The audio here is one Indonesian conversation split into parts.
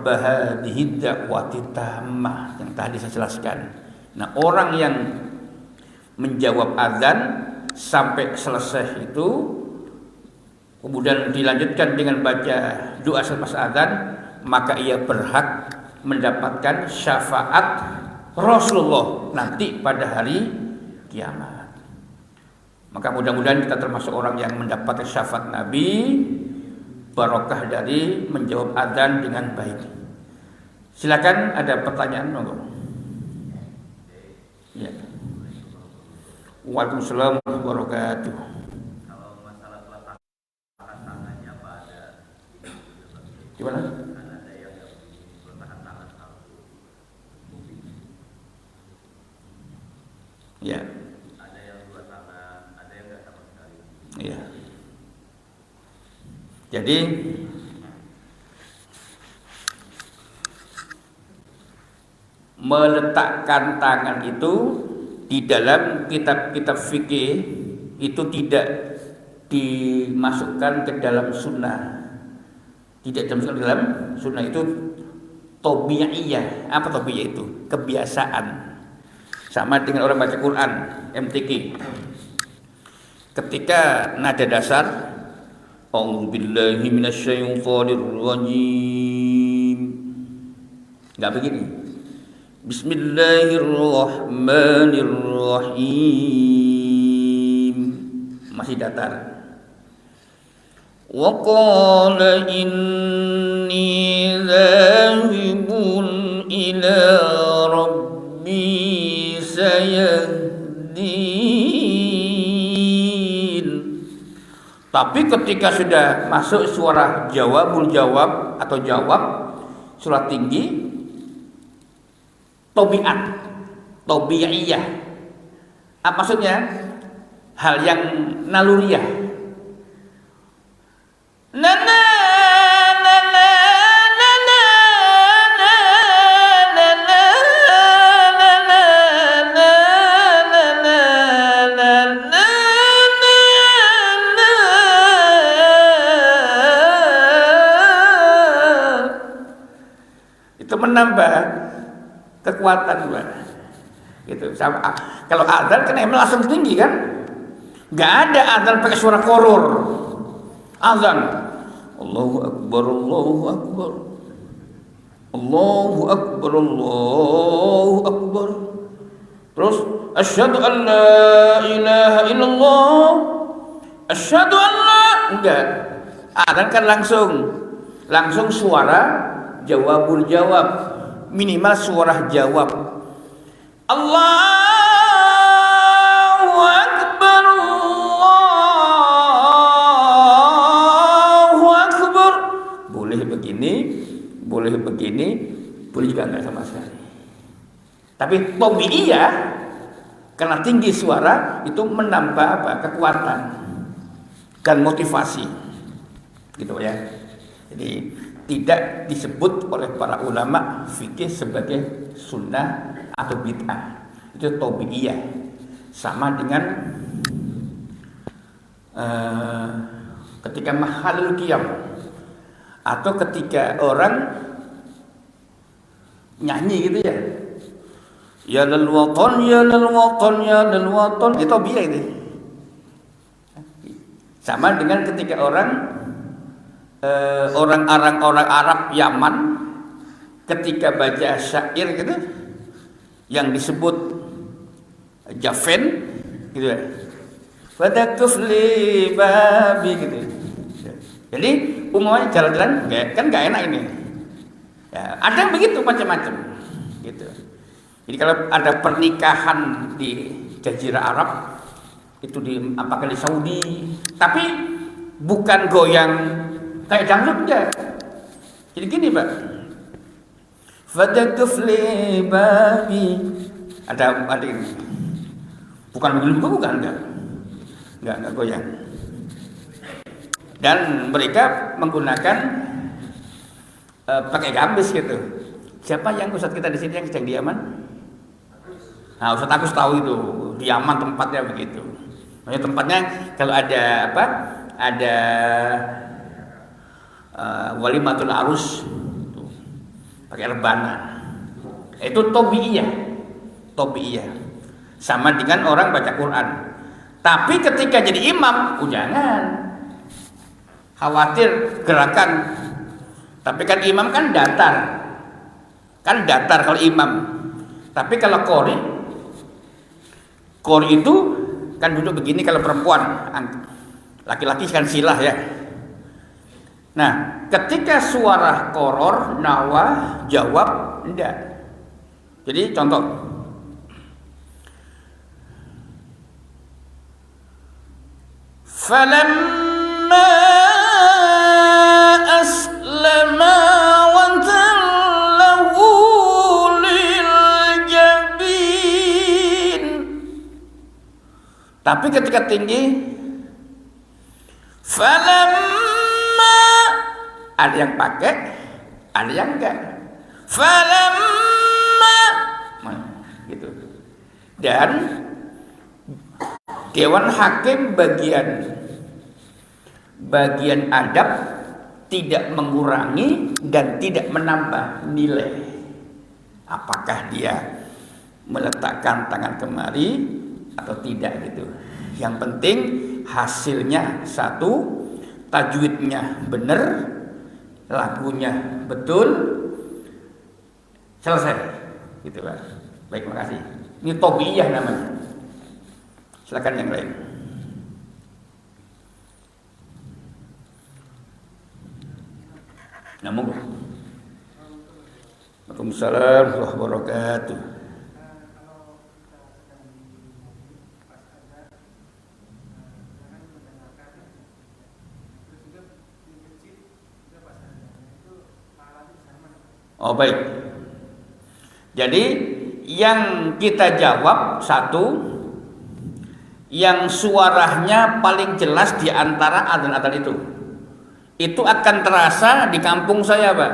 Rabb hadhihi da'wati tammah yang tadi saya jelaskan. Nah, orang yang menjawab azan sampai selesai itu, kemudian dilanjutkan dengan baca doa selepas azan, maka ia berhak mendapatkan syafaat Rasulullah nanti pada hari kiamat. Maka mudah-mudahan kita termasuk orang yang mendapatkan syafaat Nabi, barokah dari menjawab azan dengan baik. Silakan, ada pertanyaan, monggo. Ya. Waalaikumsalam warahmatullahi wabarakatuh. Kalau masalah peletakan tangannya apa ada? Gimana? Ada yang peletakan tangan harus. Ya. Ada yang dua tangan, ada yang nggak sama sekali. Ya. Jadi meletakkan tangan itu di dalam kitab-kitab fikih itu tidak dimasukkan ke dalam sunnah. Tidak dimasukkan ke dalam sunnah, itu tabi'iyah. Apa tabi'iyah itu? Kebiasaan. Sama dengan orang baca Quran, MTQ. Ketika nada dasar, a'udzubillahi minasyaitonir rajim, enggak begini. Bismillahirrahmanirrahim, masih datar. Wa qala inni dhahibun ila rabbi sayahdin. Tapi ketika sudah masuk suara jawabul jawab atau jawab suara tinggi, tabi'iyah. Apa maksudnya? Hal yang naluriah. Nana nana nana nana nana nana itu menambah kekuatan, Pak. Gitu. Sama, kalau azan kan emang langsung tinggi kan? Nggak ada azan pakai suara koror. Azan, Allahu Akbar, Allahu Akbar, Allahu Akbar, Allahu Akbar. Terus, asyhadu an la ilaha illallah, asyhadu an la. Enggak. Azan kan langsung suara jawabul jawab. Minimal suara jawab. Allahu Akbar, Allahu Akbar. Boleh begini, boleh juga enggak sama sekali. Tapi tabi'iyah, karena tinggi suara itu menambah apa? Kekuatan dan motivasi. Gitu ya. Jadi tidak disebut oleh para ulama fikih sebagai sunnah atau bid'ah. Itu tabi'iyah. Sama dengan ketika mahalul qiyam atau ketika orang nyanyi gitu ya. Ya lal watan, ya lal watan, ya lal watan. Itu tabi'iyah itu. Sama dengan ketika orang Arab Yaman ketika baca syair gitu yang disebut jafen gitu ya, pada kufli babi gitu. Jadi umumnya jalan-jalan kan nggak enak ini ya, ada yang begitu macam-macam gitu. Jadi kalau ada pernikahan di Jazirah Arab itu apakah di Saudi, tapi bukan goyang kayak dangdut enggak. Jadi gini, Pak. Fadakufli babi. Ada ini. Bukan begini, bukan enggak goyang. Dan mereka menggunakan pakai gamis gitu. Siapa yang Ustaz kita di sini yang sedang di Yaman? Nah, Ustaz Agus tahu itu. Di Yaman tempatnya begitu. Makanya tempatnya kalau ada apa? Ada walimatul arus pakai rebana. Itu tobi'iyah. Sama dengan orang baca Quran. Tapi ketika jadi imam, jangan khawatir gerakan. Tapi kan imam kan datar. Kalau imam. Tapi kalau qori itu kan duduk begini kalau perempuan. Laki-laki kan silah ya. Nah, ketika suara koror, nawa, jawab, enggak. Jadi contoh. Falamma aslama wa tallahu lil jabin. Tapi ketika tinggi, falamma, ada yang pakai, ada yang enggak. Falamma, gitu. Dan Dewan Hakim bagian adab tidak mengurangi dan tidak menambah nilai. Apakah dia meletakkan tangan kemari atau tidak gitu. Yang penting hasilnya satu, tajwidnya benar, lagunya betul, selesai. Gitu Pak. Baik, makasih. Ini tobiyah namanya. Silakan yang lain. Namun, Waalaikumsalam warahmatullahi wabarakatuh. Oh baik. Jadi yang kita jawab satu, yang suaranya paling jelas di antara adzan-adzan itu akan terasa di kampung saya, Pak.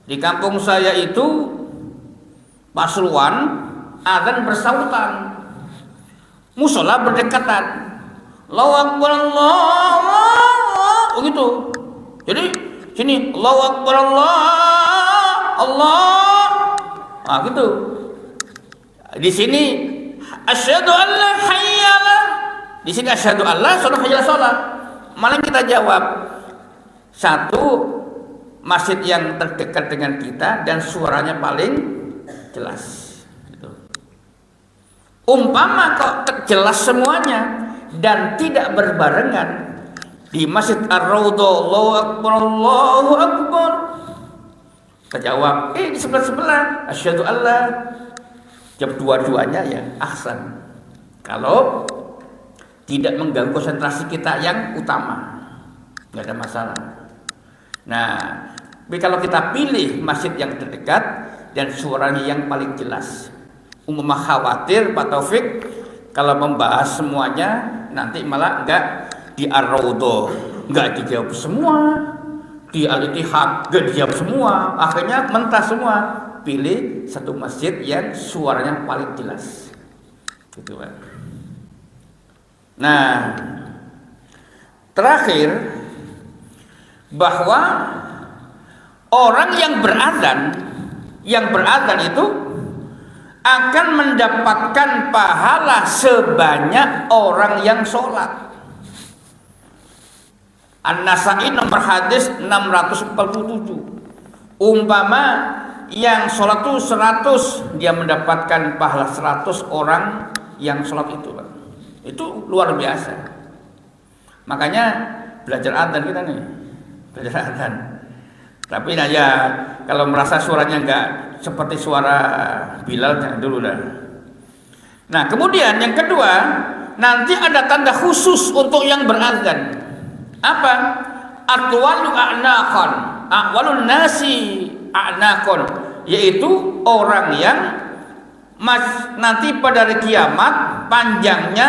Di kampung saya itu Pasuruan, adzan bersautan, musola berdekatan, Allahu Akbar, Allah, gitu. Jadi sini Allahu Akbar, Allah, nah gitu. Di sini asyhadu an la hayyala. Di sini asyhadu an la hayyala shalah. Malah kita jawab satu, masjid yang terdekat dengan kita dan suaranya paling jelas. Gitu. Umpama kok jelas semuanya dan tidak berbarengan di Masjid Ar-Raudhah, Allahu Akbar, Allahu Akbar. Kita jawab, di sebelah-sebelah asyhadu an la. Jawab dua-duanya ya ahsan. Kalau tidak mengganggu konsentrasi kita yang utama, nggak ada masalah. Nah, tapi kalau kita pilih masjid yang terdekat dan suaranya yang paling jelas, umpama khawatir Pak Taufik kalau membahas semuanya nanti malah enggak di Ar-Raudhah enggak dijawab semua, di Al-Ittihad enggak dijawab semua, akhirnya mentah semua. Pilih satu masjid yang suaranya paling jelas, gitu Pak. Nah, terakhir bahwa orang yang beradzan itu akan mendapatkan pahala sebanyak orang yang sholat. An-Nasa'i nomor hadis 647. Umpama yang sholat itu 100, dia mendapatkan pahala 100 orang yang sholat itu, Pak. Itu luar biasa. Makanya belajar adzan kita nih, belajar adzan. Tapi nah ya, kalau merasa suaranya enggak seperti suara Bilal, jangan dulu dah. Nah, kemudian yang kedua, nanti ada tanda khusus untuk yang beradzan. Apa? Atwalu a'naqan, awalun nasi a'naqan, yaitu orang yang nanti pada hari kiamat panjangnya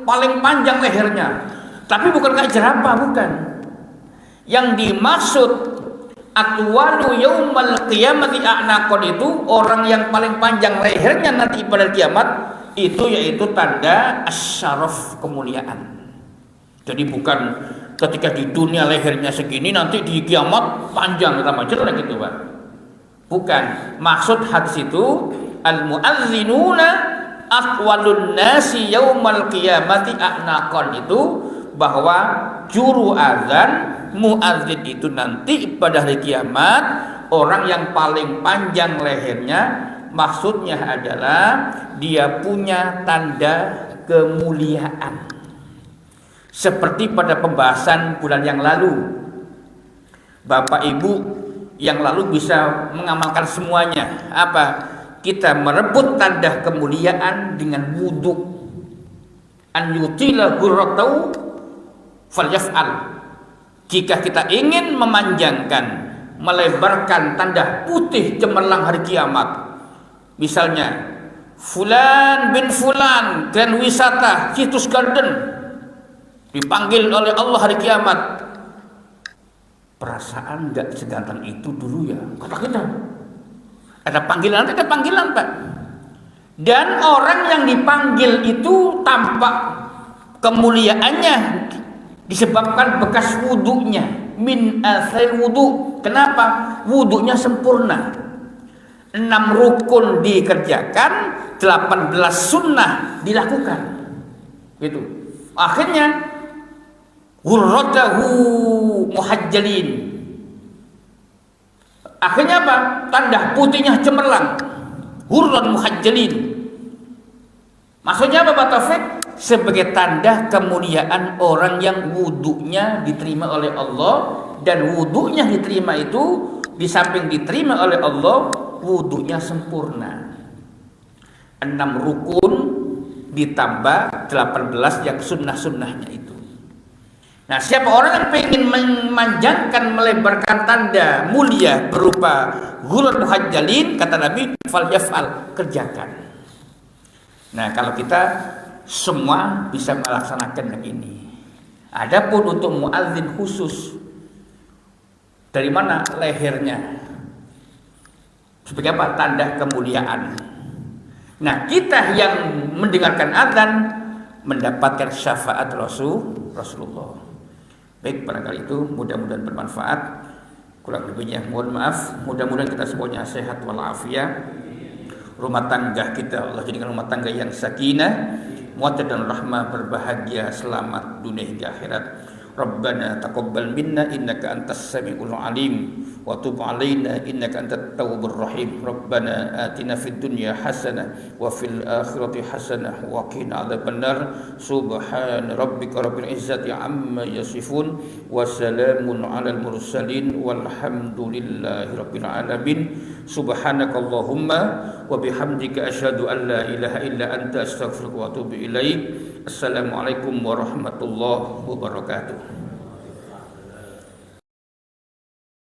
paling panjang lehernya. Tapi bukan kayak jerapah, bukan. Yang dimaksud atwalu yaumal qiyamati a'naqan itu orang yang paling panjang lehernya nanti pada kiamat, itu yaitu tanda asyaraf, kemuliaan. Jadi bukan ketika di dunia lehernya segini, nanti di kiamat panjang sama jelek gitu Pak. Bukan. Maksud hadis itu al-muazzinuna atwalun nasi yaumal qiyamati a'naqan, itu bahwa juru azan, muazzin itu nanti pada hari kiamat orang yang paling panjang lehernya. Maksudnya adalah dia punya tanda kemuliaan. Seperti pada pembahasan bulan yang lalu, Bapak Ibu yang lalu bisa mengamalkan semuanya. Apa? Kita merebut tanda kemuliaan dengan wudu. An yutila ghurratau falyaf'al. Jika kita ingin memanjangkan, melebarkan tanda putih cemerlang hari kiamat, misalnya Fulan bin Fulan Grand Wisata Citus Garden dipanggil oleh Allah hari kiamat, perasaan nggak seganteng itu dulu ya kata kita. Ada panggilan Pak. Dan orang yang dipanggil itu tampak kemuliaannya disebabkan bekas wudunya, min athar wudu. Kenapa? Wudunya sempurna. 6 rukun dikerjakan, 18 sunnah dilakukan. Gitu. Akhirnya ghurratahu muhajjalin. Akhirnya apa? Tanda putihnya cemerlang. Ghurran muhajjalin. Maksudnya apa Pak Taufik? Sebagai tanda kemuliaan orang yang wudunya diterima oleh Allah, dan wudunya diterima itu di samping diterima oleh Allah, wudunya sempurna. 6 rukun ditambah 18 yang sunnah-sunnahnya itu. Nah, siapa orang yang ingin memanjangkan, melebarkan tanda mulia berupa ghurran muhajjalin, kata Nabi, falyaf'al, kerjakan. Nah, kalau kita semua bisa melaksanakan yang ini. Adapun untuk muadzin khusus, dari mana lehernya? Sebagai apa? Tanda kemuliaan. Nah, kita yang mendengarkan azan mendapatkan syafaat Rasulullah. Baik, barangkali itu mudah-mudahan bermanfaat. Kurang lebihnya mohon maaf. Mudah-mudahan kita semuanya sehat walafiat. Rumah tangga kita Allah jadikan rumah tangga yang sakinah, muattah dan rahmah, berbahagia, selamat dunia hingga akhirat. Rabbana taqabbal minna innaka antas samiul alim wa tub alaina innaka antat tawwabur rahim. Rabbana atina fid dunya hasanah wa fil akhirati hasanah wa qina adzabannar. Subhana rabbika rabbil izzati amma yasifun wa salamun alal mursalin walhamdulillahi rabbil alamin. Subhanakallahumma wa bihamdika asyhadu an la ilaha illa anta astaghfiruka wa atubu ilaik. Assalamualaikum warahmatullahi wabarakatuh.